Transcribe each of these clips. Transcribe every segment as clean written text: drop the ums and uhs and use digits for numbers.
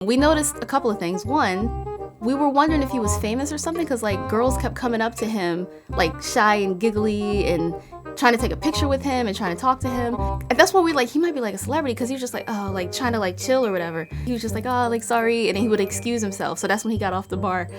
We noticed a couple of things. One, we were wondering if he was famous or something because like girls kept coming up to him like shy and giggly and trying to take a picture with him and trying to talk to him. And that's why we like, he might be like a celebrity because he was just like, oh, like trying to like chill or whatever. He was just like, oh, like sorry. And then he would excuse himself. So that's when he got off the bar.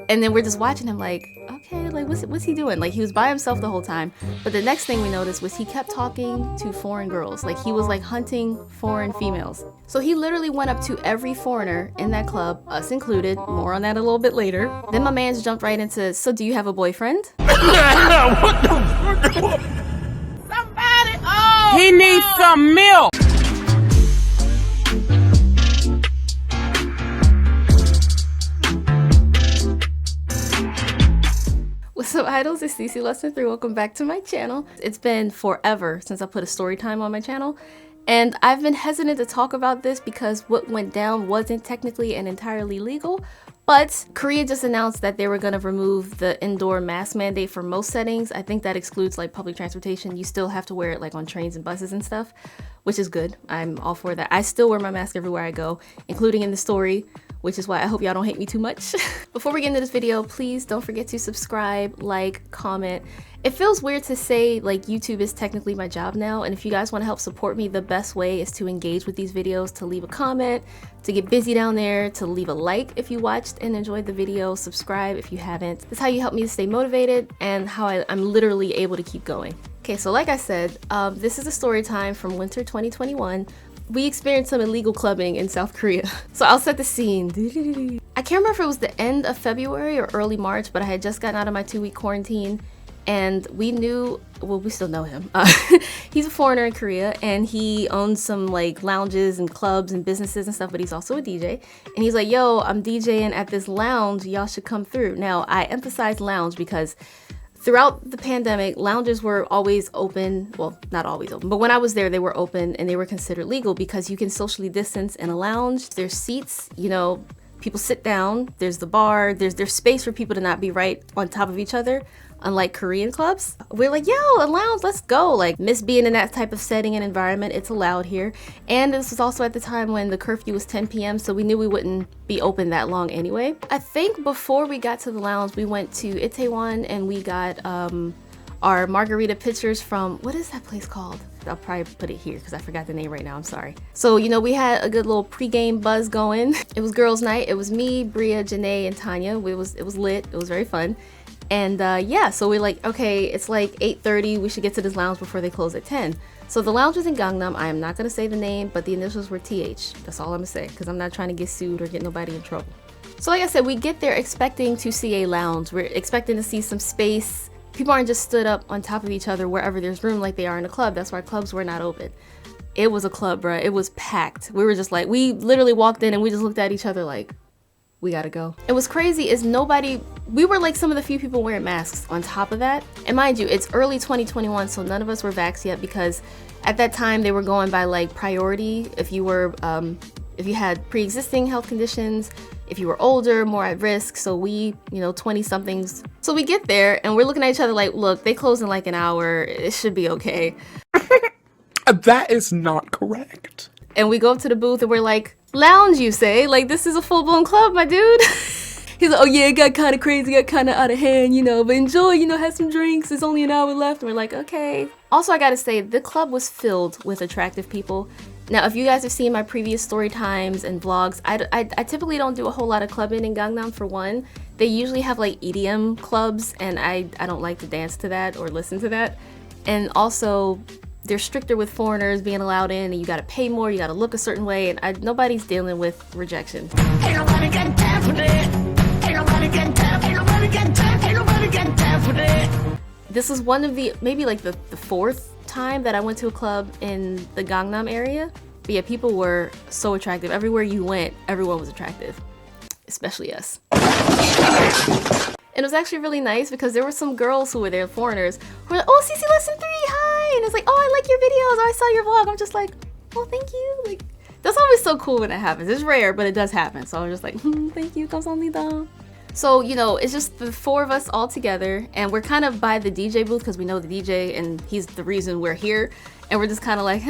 And then we're just watching him like, okay, like what's he doing? Like he was by himself the whole time. But the next thing we noticed was he kept talking to foreign girls. Like he was like hunting foreign females. So he literally went up to every foreigner in that club, us included. More on that a little bit later. Then my man's jumped right into, so do you have a boyfriend? Somebody, oh! He needs some milk! What's up, idols? It's Cece Lesson 3. Welcome back to my channel. It's been forever since I put a story time on my channel, and I've been hesitant to talk about this because what went down wasn't technically and entirely legal, but Korea just announced that they were going to remove the indoor mask mandate for most settings. I think that excludes like public transportation. You still have to wear it like on trains and buses and stuff, which is good. I'm all for that. I still wear my mask everywhere I go, including in the story, which is why I hope y'all don't hate me too much. Before we get into this video, please don't forget to subscribe, like, comment. It feels weird to say like YouTube is technically my job now, and if you guys want to help support me, the best way is to engage with these videos, to leave a comment, to get busy down there, to leave a like if you watched and enjoyed the video, subscribe if you haven't. That's how you help me to stay motivated and how I'm literally able to keep going. Okay, so like I said, this is a story time from winter 2021. We experienced some illegal clubbing in South Korea. So I'll set the scene. I can't remember if it was the end of February or early March, but I had just gotten out of my 2-week quarantine, and we knew, well, we still know him. He's a foreigner in Korea, and he owns some like lounges and clubs and businesses and stuff, but he's also a DJ. And he's like, yo, I'm DJing at this lounge, y'all should come through. Now, I emphasize lounge because throughout the pandemic, lounges were always open. Well, not always open, but when I was there, they were open and they were considered legal because you can socially distance in a lounge. There's seats, you know, people sit down, there's the bar, there's space for people to not be right on top of each other, unlike Korean clubs. We're like, yo, a lounge, let's go. Like, miss being in that type of setting and environment, it's allowed here. And this was also at the time when the curfew was 10 p.m, so we knew we wouldn't be open that long anyway. I think before we got to the lounge, we went to Itaewon and we got our margarita pitchers from, what is that place called? I'll probably put it here because I forgot the name right now, I'm sorry. So, you know, we had a good little pregame buzz going. It was girls' night. It was me, Bria, Janae, and Tanya. It was lit. It was very fun. And yeah, so we're like, okay, it's like 8:30. We should get to this lounge before they close at 10. So the lounge was in Gangnam. I am not going to say the name, but the initials were TH. That's all I'm going to say because I'm not trying to get sued or get nobody in trouble. So like I said, we get there expecting to see a lounge. We're expecting to see some space. People aren't just stood up on top of each other wherever there's room like they are in a club. That's why clubs were not open. It was a club, bruh. It was packed. We were just like, we literally walked in and we just looked at each other like, we gotta go. And what's crazy is we were like some of the few people wearing masks on top of that. And mind you, it's early 2021, so none of us were vaxxed yet because at that time they were going by like priority. If you were, if you had pre-existing health conditions, if you were older, more at risk. So we, you know, 20 somethings. So we get there and we're looking at each other like, look, they close in like an hour. It should be okay. That is not correct. And we go up to the booth and we're like, lounge, you say? Like, this is a full-blown club, my dude. He's like, oh yeah, it got kind of crazy, got kind of out of hand, you know, but enjoy, you know, have some drinks. There's only an hour left. And we're like, okay. Also, I gotta say, the club was filled with attractive people. Now, if you guys have seen my previous story times and vlogs, I typically don't do a whole lot of clubbing in Gangnam for one. They usually have like EDM clubs, and I don't like to dance to that or listen to that. And also, they're stricter with foreigners being allowed in, and you gotta pay more, you gotta look a certain way, and nobody's dealing with rejection. Ain't nobody got time for that. Ain't nobody got time, ain't nobody got time, ain't nobody got time for that. This was one of the, maybe like the fourth time that I went to a club in the Gangnam area. But yeah, people were so attractive. Everywhere you went, everyone was attractive, especially us. And it was actually really nice because there were some girls who were there, foreigners, who were like, oh, Cece Lesson 3, hi! And it's like, oh, I like your videos, oh, I saw your vlog. I'm just like, oh, thank you. Like, that's always so cool when it happens. It's rare, but it does happen. So I'm just like, thank you, 감사합니다. So, you know, it's just the four of us all together, and we're kind of by the DJ booth because we know the DJ and he's the reason we're here. And we're just kind of like,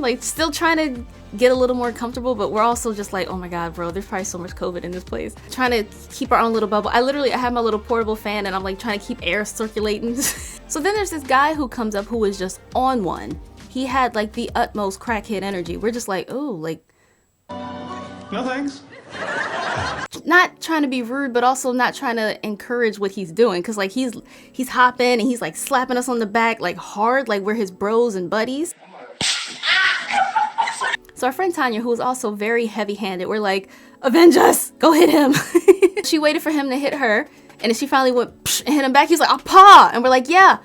like still trying to get a little more comfortable, but we're also just like, oh my God, bro, there's probably so much COVID in this place. Trying to keep our own little bubble. I have my little portable fan and I'm like trying to keep air circulating. So then there's this guy who comes up who was just on one. He had like the utmost crackhead energy. We're just like, oh, like. No thanks. Not trying to be rude, but also not trying to encourage what he's doing, because like he's hopping and he's like slapping us on the back like hard, like we're his bros and buddies. So our friend Tanya, who was also very heavy-handed, we're like, avenge us, go hit him. She waited for him to hit her, and then she finally went psh, and hit him back. He was like, "Appa!" And we're like, yeah.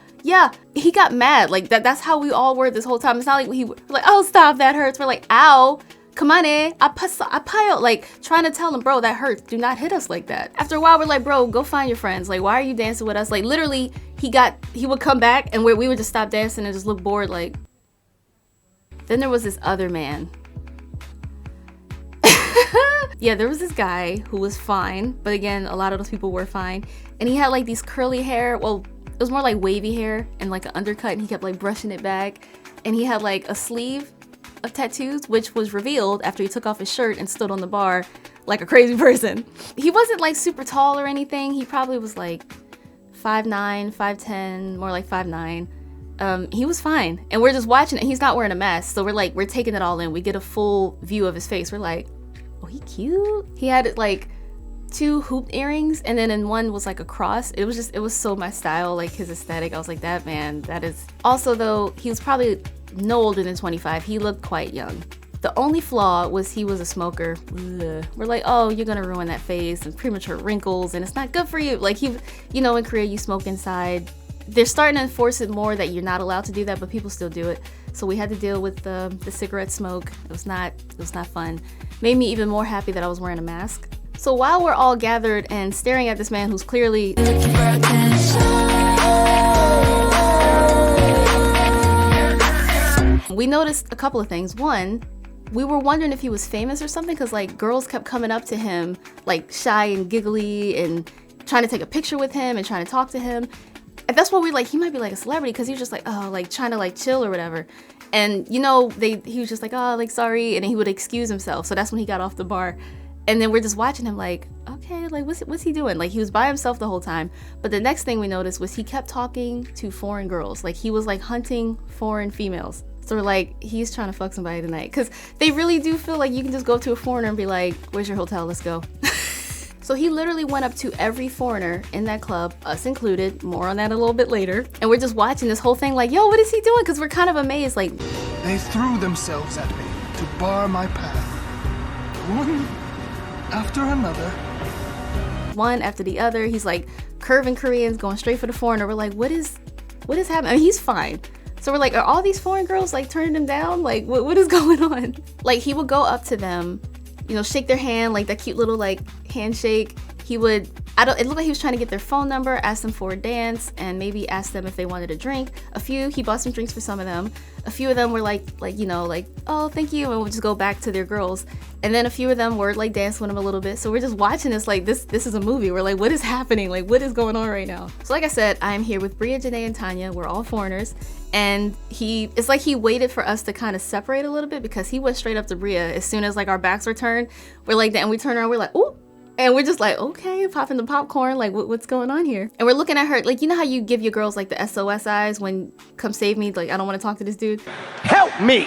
He got mad. Like that's how we all were this whole time. It's not like we're like, oh, stop, that hurts. We're like, ow. Come on, Apayo, like trying to tell him, bro, that hurts. Do not hit us like that. After a while, we're like, bro, go find your friends. Like, why are you dancing with us? Like, literally, he would come back and we would just stop dancing and just look bored. Like, then there was this other man. Yeah, there was this guy who was fine, but again, a lot of those people were fine. And he had like these curly hair. Well, it was more like wavy hair and like an undercut, and he kept like brushing it back. And he had like a sleeve of tattoos, which was revealed after he took off his shirt and stood on the bar like a crazy person. He wasn't like super tall or anything. He probably was like 5'9", 5'10", more like 5'9". He was fine, and we're just watching it. He's not wearing a mask, so we're taking it all in. We get a full view of his face. We're like, oh, he cute. He had like 2 hoop earrings, and then in one was like a cross. It was so my style, like his aesthetic. I was like, that man, that is. Also though, he was probably no older than 25. He looked quite young. The only flaw was he was a smoker. Ugh. We're like, oh, you're gonna ruin that face and premature wrinkles, and it's not good for you. Like he, you know, in Korea you smoke inside. They're starting to enforce it more that you're not allowed to do that, but people still do it. So we had to deal with the cigarette smoke. It was not fun. Made me even more happy that I was wearing a mask. So while we're all gathered and staring at this man who's clearly we noticed a couple of things. One, we were wondering if he was famous or something, because like girls kept coming up to him like shy and giggly and trying to take a picture with him and trying to talk to him. And that's what we like, he might be like a celebrity, because he was just like, oh, like trying to like chill or whatever. And you know, he was just like, oh, like sorry, and then he would excuse himself. So that's when he got off the bar. And then we're just watching him like, okay, like what's he doing? Like he was by himself the whole time. But the next thing we noticed was he kept talking to foreign girls. Like he was like hunting foreign females. So we're like, he's trying to fuck somebody tonight. Because they really do feel like you can just go to a foreigner and be like, where's your hotel? Let's go. So he literally went up to every foreigner in that club, us included. More on that a little bit later. And we're just watching this whole thing like, yo, what is he doing? Because we're kind of amazed. Like, they threw themselves at me to bar my path. One after another. One after the other. He's like curving Koreans, going straight for the foreigner. We're like, what is happening? I mean, he's fine. So we're like, are all these foreign girls like turning him down? Like, what is going on? Like, he would go up to them, you know, shake their hand, like that cute little like handshake. He would, it looked like he was trying to get their phone number, ask them for a dance, and maybe ask them if they wanted a drink. He bought some drinks for some of them. A few of them were like, you know, like, oh, thank you, and we'll just go back to their girls. And then a few of them were like dancing with him a little bit. So we're just watching this like this is a movie. We're like, what is happening? Like, what is going on right now? So like I said, I'm here with Bria, Janae, and Tanya. We're all foreigners. And it's like he waited for us to kind of separate a little bit, because he went straight up to Bria as soon as like our backs were turned. We're like that, and we turn around, we're like, ooh. And we're just like, okay, popping the popcorn, like what's going on here? And we're looking at her, like, you know how you give your girls like the SOS eyes when come save me, like I don't want to talk to this dude. Help me!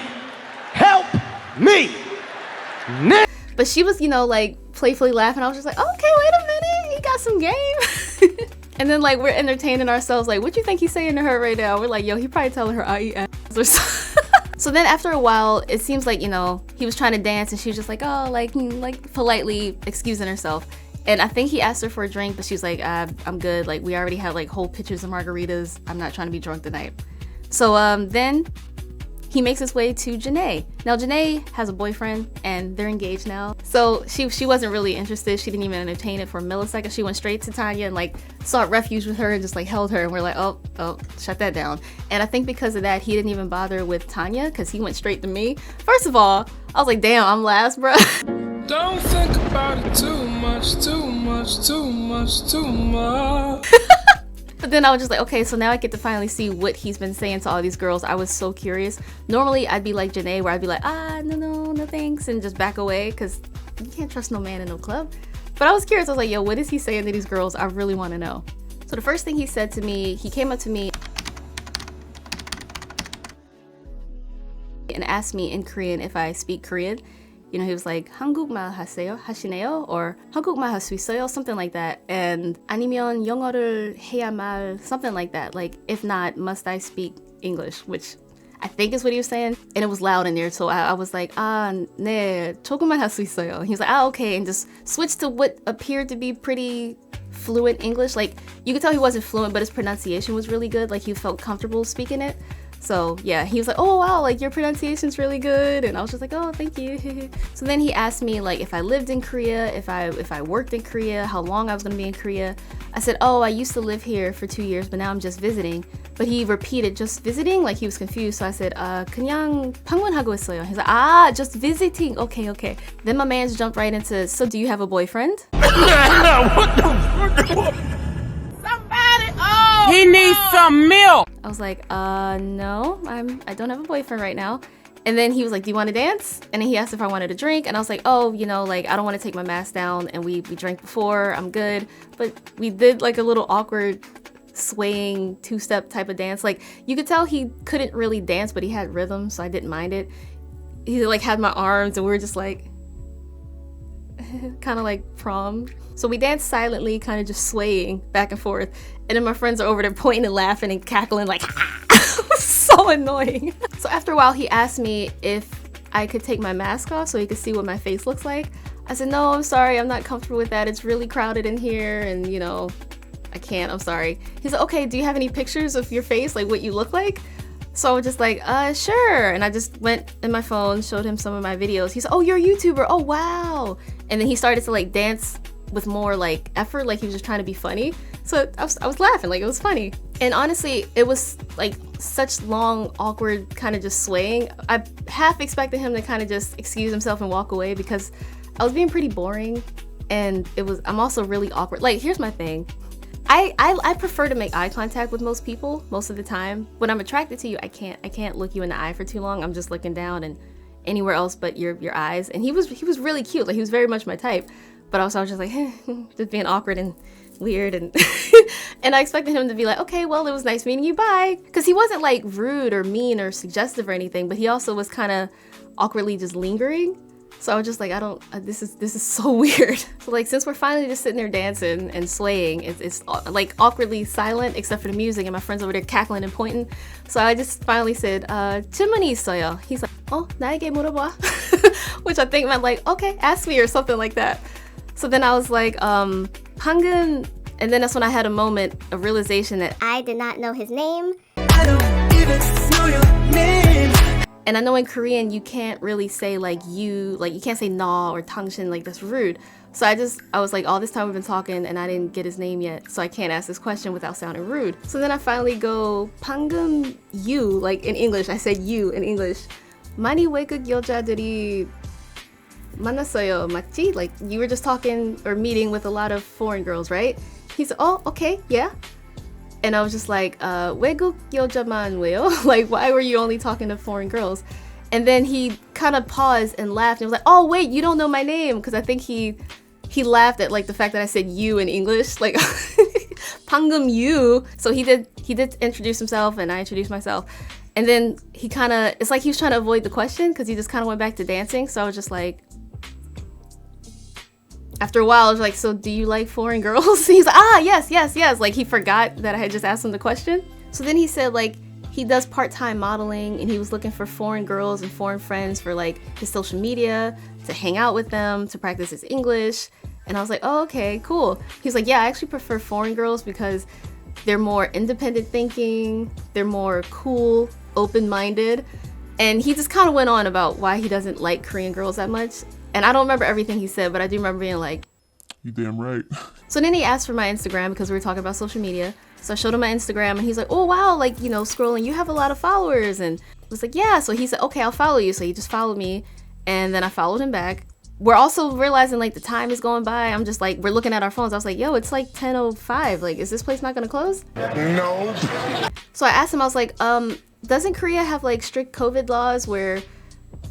Help me! But she was, you know, like playfully laughing. I was just like, okay, wait a minute, he got some game. And then like we're entertaining ourselves, like, what you think he's saying to her right now? We're like, yo, he probably telling her I eat ass or something. So then after a while, it seems like, you know, he was trying to dance and she was just like, oh, like politely excusing herself. And I think he asked her for a drink, but she was like, I'm good. Like, we already had like whole pitchers of margaritas. I'm not trying to be drunk tonight. So then he makes his way to Janae. Now Janae has a boyfriend and they're engaged now. So she wasn't really interested. She didn't even entertain it for a millisecond. She went straight to Tanya and like sought refuge with her and just like held her. And we're like, oh, shut that down. And I think because of that, he didn't even bother with Tanya, because he went straight to me. First of all, I was like, damn, I'm last, bro. Don't think about it too much, too much, too much, too much. But then I was just like, okay, so now I get to finally see what he's been saying to all these girls. I was so curious. Normally, I'd be like Janae, where I'd be like, no thanks, and just back away, because you can't trust no man in no club. But I was curious. I was like, yo, what is he saying to these girls? I really want to know. So the first thing he said to me, he came up to me and asked me in Korean if I speak Korean. You know, he was like, 한국말 하시네요? Or 한국말 할 수 있어요? Something like that. And 아니면 영어를 해야 말, something like that. Like, if not, must I speak English? Which I think is what he was saying. And it was loud in there, so I was like, 네, 조금만 할 수 있어요. And he was like, okay, and just switched to what appeared to be pretty fluent English. Like, you could tell he wasn't fluent, but his pronunciation was really good. Like, he felt comfortable speaking it. So yeah, he was like, oh wow, like your pronunciation's really good. And I was just like, oh, thank you. So then he asked me like if I lived in Korea, if I worked in Korea, how long I was gonna be in Korea. I said, oh, I used to live here for 2 years, but now I'm just visiting. But he repeated just visiting, like he was confused. So I said, 그냥 방문하고 있어요. He's like, just visiting. Okay. Then my man jumped right into, so do you have a boyfriend? He needs some milk. I was like, no, I don't have a boyfriend right now. And then he was like, do you want to dance? And then he asked if I wanted to drink. And I was like, oh, you know, like, I don't want to take my mask down. And we drank before, I'm good. But we did like a little awkward swaying two-step type of dance. Like, you could tell he couldn't really dance, but he had rhythm, so I didn't mind it. He like had my arms and we were just like, kind of like prom. So we danced silently, kind of just swaying back and forth. And then my friends are over there pointing and laughing and cackling like, it was so annoying. So after a while, he asked me if I could take my mask off so he could see what my face looks like. I said, no, I'm sorry, I'm not comfortable with that. It's really crowded in here and, you know, I can't, I'm sorry. He's like, okay, do you have any pictures of your face, like what you look like? So I was just like, sure. And I just went in my phone, showed him some of my videos. He's like, oh, you're a YouTuber, oh, wow. And then he started to like dance with more like effort, like he was just trying to be funny. So I was laughing, like it was funny. And honestly, it was like such long, awkward kind of just swaying. I half expected him to kind of just excuse himself and walk away because I was being pretty boring and I'm also really awkward. Like, here's my thing. I prefer to make eye contact with most people most of the time. When I'm attracted to you, I can't look you in the eye for too long. I'm just looking down and anywhere else but your eyes. And he was really cute, like he was very much my type. But also I was just like, just being awkward and weird and and I expected him to be like, okay, well, it was nice meeting you, bye. Because he wasn't like rude or mean or suggestive or anything, but he also was kind of awkwardly just lingering. So I was just like, this is so weird. So like, since we're finally just sitting there dancing and swaying, it's like awkwardly silent except for the music and my friends over there cackling and pointing. So I just finally said, 질문이 있어요. He's like, 나에게 물어봐. Which I think meant like, okay, ask me or something like that. So then I was like, 방금, and then that's when I had a moment of realization that I did not know his name. I don't even know your name. And I know in Korean you can't really say like you can't say na or tangshin, like that's rude. So I was like, all this time we've been talking and I didn't get his name yet, so I can't ask this question without sounding rude. So then I finally go, 방금 you, like in English, I said you in English. 많이 외국 여자들이 만났어요, 맞지? Like you were just talking or meeting with a lot of foreign girls, right? He said, oh, okay, yeah. And I was just like, 외국 여자만 왜요? Like, why were you only talking to foreign girls? And then he kind of paused and laughed and was like, oh, wait, you don't know my name. Because I think he laughed at like the fact that I said you in English, like 방금 you. So he did introduce himself and I introduced myself. And then it's like he was trying to avoid the question because he just kind of went back to dancing. So I was just like, after a while, I was like, so do you like foreign girls? He's like, yes. Like he forgot that I had just asked him the question. So then he said like he does part-time modeling and he was looking for foreign girls and foreign friends for like his social media, to hang out with them, to practice his English. And I was like, oh, okay, cool. He's like, yeah, I actually prefer foreign girls because they're more independent thinking, they're more cool, open-minded. And he just kind of went on about why he doesn't like Korean girls that much. And I don't remember everything he said, but I do remember being like, You damn right. So then he asked for my Instagram because we were talking about social media. So I showed him my Instagram and he's like, oh wow, like, you know, scrolling, you have a lot of followers. And I was like, yeah. So he said, okay, I'll follow you. So he just followed me and then I followed him back. we're also realizing like the time is going by. I'm just like, we're looking at our phones. I was like, yo, it's like 10:05. Like, is this place not gonna close? No. So I asked him, I was like, doesn't Korea have like strict COVID laws where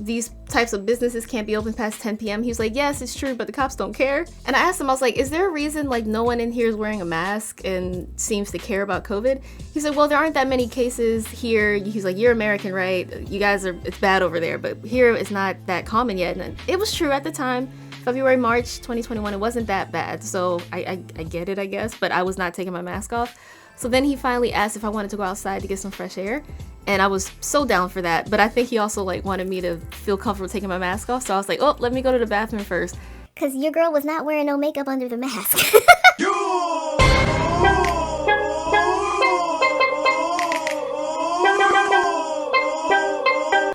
these types of businesses can't be open past 10 p.m. He was like, yes, it's true, but the cops don't care. And I asked him, I was like, is there a reason like no one in here is wearing a mask and seems to care about COVID? He said, well, there aren't that many cases here. He's like, you're American, right? You guys are, it's bad over there, but here it's not that common yet. And it was true at the time. February, March 2021, it wasn't that bad. So I get it, I guess, but I was not taking my mask off. So then he finally asked if I wanted to go outside to get some fresh air. And I was so down for that. But I think he also like wanted me to feel comfortable taking my mask off. So I was like, oh, let me go to the bathroom first. Cause your girl was not wearing no makeup under the mask.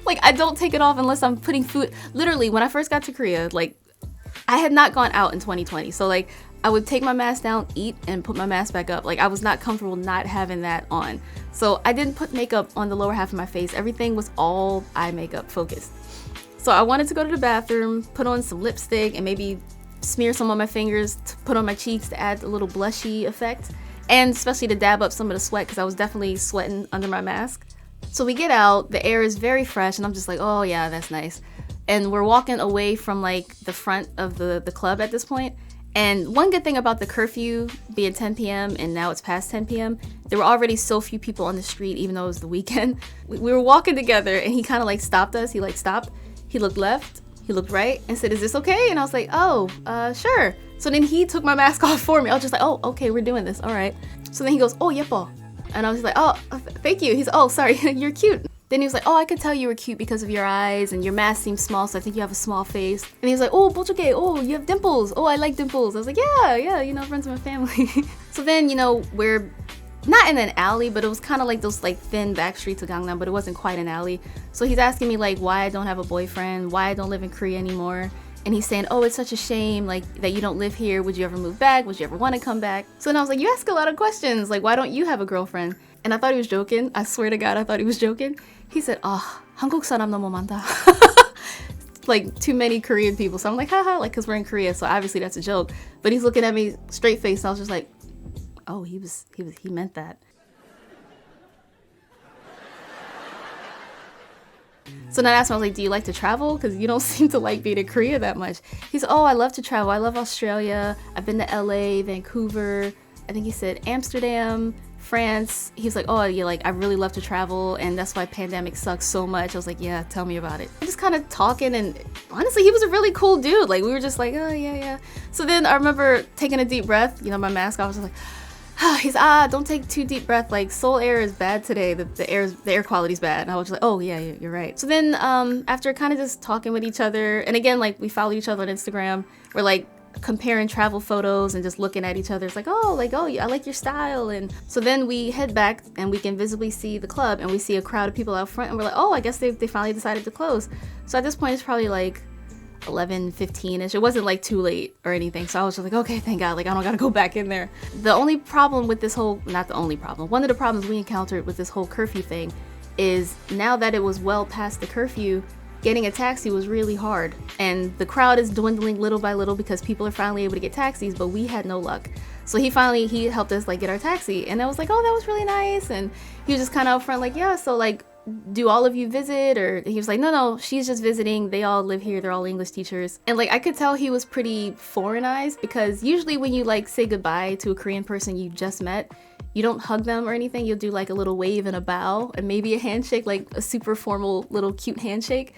Like, I don't take it off unless I'm putting food. Literally, when I first got to Korea, like, I had not gone out in 2020. So like, I would take my mask down, eat, and put my mask back up. Like, I was not comfortable not having that on. So I didn't put makeup on the lower half of my face. Everything was all eye makeup focused. So I wanted to go to the bathroom, put on some lipstick, and maybe smear some on my fingers to put on my cheeks to add a little blushy effect. And especially to dab up some of the sweat, because I was definitely sweating under my mask. So we get out, the air is very fresh, and I'm just like, oh yeah, that's nice. And we're walking away from like the front of the club at this point. And one good thing about the curfew being 10 p.m. and now it's past 10 p.m., there were already so few people on the street, even though it was the weekend. We were walking together and he kind of like stopped us. He like stopped, he looked left, he looked right and said, is this okay? And I was like, oh, sure. So then he took my mask off for me. I was just like, oh, okay, we're doing this, all right. So then he goes, oh, yepo. And I was like, oh, thank you. He's, oh, sorry, you're cute. Then he was like, oh, I could tell you were cute because of your eyes and your mask seems small, so I think you have a small face. And he was like, oh, bojoge, oh, you have dimples. Oh, I like dimples. I was like, yeah, you know, friends with my family. So then, you know, we're not in an alley, but it was kind of like those like thin back streets of Gangnam, but it wasn't quite an alley. So he's asking me like why I don't have a boyfriend, why I don't live in Korea anymore. And he's saying, oh, it's such a shame like that you don't live here. Would you ever move back? Would you ever want to come back? So then I was like, you ask a lot of questions. Like, why don't you have a girlfriend? And I thought he was joking. I swear to God, I thought he was joking. He said, 한국 사람 너무 많다. Like too many Korean people. So I'm like, haha, like, cause we're in Korea. So obviously that's a joke. But he's looking at me straight face. And I was just like, oh, he meant that. So then I asked him, I was like, do you like to travel? Because you don't seem to like being in Korea that much. He said, oh, I love to travel. I love Australia. I've been to LA, Vancouver. I think he said Amsterdam, France. He was like, oh yeah, like I really love to travel and that's why pandemic sucks so much. I was like, yeah, tell me about it. Just kind of talking, and honestly, he was a really cool dude. Like we were just like, oh yeah. So then I remember taking a deep breath, you know, my mask off. I was just like, he's don't take too deep breath. Like Seoul air is bad today. The air quality's bad. And I was just like, oh yeah, you're right. So then after kind of just talking with each other, and again, like we follow each other on Instagram, we're like comparing travel photos and just looking at each other. It's like, oh, I like your style. And so then we head back and we can visibly see the club and we see a crowd of people out front and we're like, oh, I guess they finally decided to close. So at this point it's probably like 11:15ish. It wasn't like too late or anything. So I was just like, okay, thank God, like I don't gotta go back in there. The only problem with this whole, not the only problem, one of the problems we encountered with this whole curfew thing is now that it was well past the curfew, getting a taxi was really hard, and the crowd is dwindling little by little because people are finally able to get taxis, but we had no luck. So he helped us like get our taxi, and I was like, oh, that was really nice. And he was just kind of out front like, yeah, so like, do all of you visit? Or he was like, no, she's just visiting, they all live here, they're all English teachers. And like I could tell he was pretty foreignized, because usually when you like say goodbye to a Korean person you just met, you don't hug them or anything. You'll do like a little wave and a bow and maybe a handshake, like a super formal little cute handshake.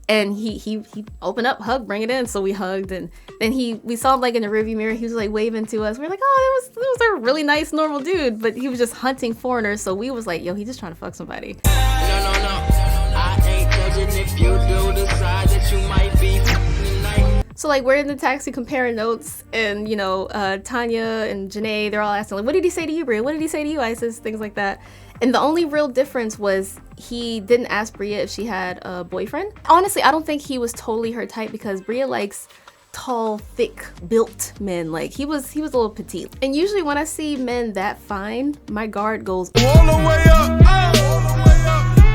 And he opened up, hug, bring it in. So we hugged, and then we saw him like in the rearview mirror. He was like waving to us. We were like, oh, that was a really nice normal dude. But he was just hunting foreigners. So we was like, yo, he's just trying to fuck somebody. No, I ain't judging if you do decide that you might be tonight. So like we're in the taxi comparing notes, and you know, Tanya and Janae, they're all asking like, what did he say to you, Bria? What did he say to you, Isis? Things like that. And the only real difference was he didn't ask Bria if she had a boyfriend. Honestly, I don't think he was totally her type, because Bria likes tall, thick, built men. Like he was a little petite. And usually when I see men that fine, my guard goes all the way up.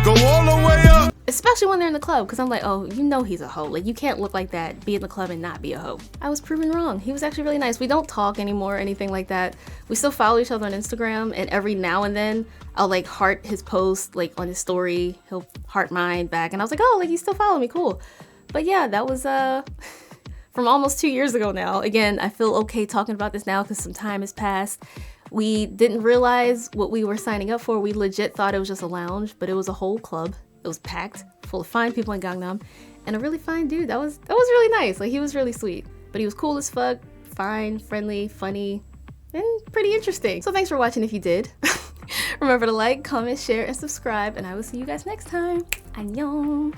Go all the way up. especially when they're in the club, because I'm like, oh, you know he's a hoe. Like, you can't look like that, be in the club and not be a hoe. I was proven wrong. He was actually really nice. We don't talk anymore or anything like that. We still follow each other on Instagram, and every now and then I'll like heart his post like on his story. He'll heart mine back, and I was like, oh, like he's still following me, cool. But yeah, that was from almost 2 years ago now. Again, I feel okay talking about this now because some time has passed. We didn't realize what we were signing up for. We legit thought it was just a lounge, but it was a whole club. It was packed, full of fine people in Gangnam, and a really fine dude. That was really nice. Like, he was really sweet. But he was cool as fuck, fine, friendly, funny, and pretty interesting. So thanks for watching if you did. Remember to like, comment, share, and subscribe, and I will see you guys next time. Annyeong!